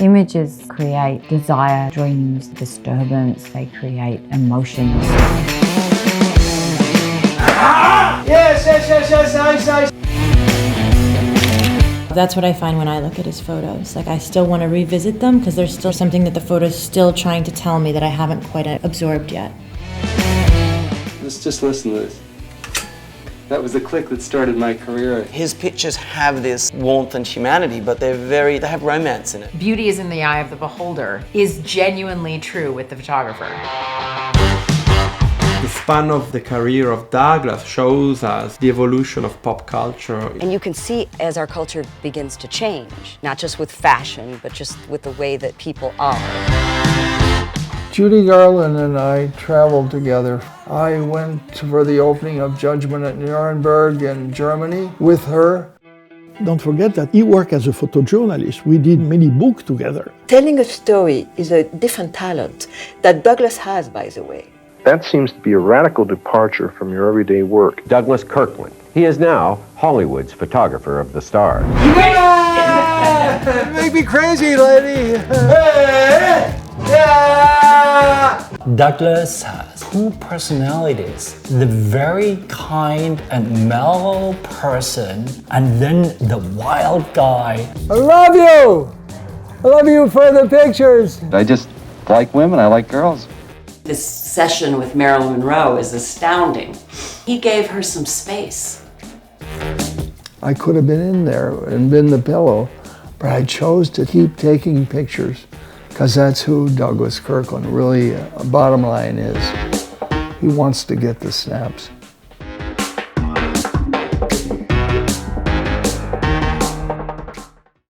Images create desire, dreams, disturbance, they create emotions. Yes, nice. That's what I find when I look at his photos. Like, I still want to revisit them because there's still something that the photo's still trying to tell me that I haven't quite absorbed yet. Let's just listen to this. That was the click that started my career. His pictures have this warmth and humanity, but they have romance in it. Beauty is in the eye of the beholder is genuinely true with the photographer. The span of the career of Douglas shows us the evolution of pop culture. And you can see as our culture begins to change, not just with fashion, but just with the way that people are. Judy Garland and I traveled together. I went for the opening of Judgment at Nuremberg in Germany with her. Don't forget that he worked as a photojournalist. We did many books together. Telling a story is a different talent that Douglas has, by the way. That seems to be a radical departure from your everyday work. Douglas Kirkland. He is now Hollywood's photographer of the stars. Yeah! Make me crazy, lady! Hey! Yeah! Douglas has two personalities. The very kind and mellow person, and then the wild guy. I love you! I love you for the pictures! I just like women, I like girls. This session with Marilyn Monroe is astounding. He gave her some space. I could have been in there and been the pillow, but I chose to keep taking pictures because that's who Douglas Kirkland really, bottom line is. He wants to get the snaps.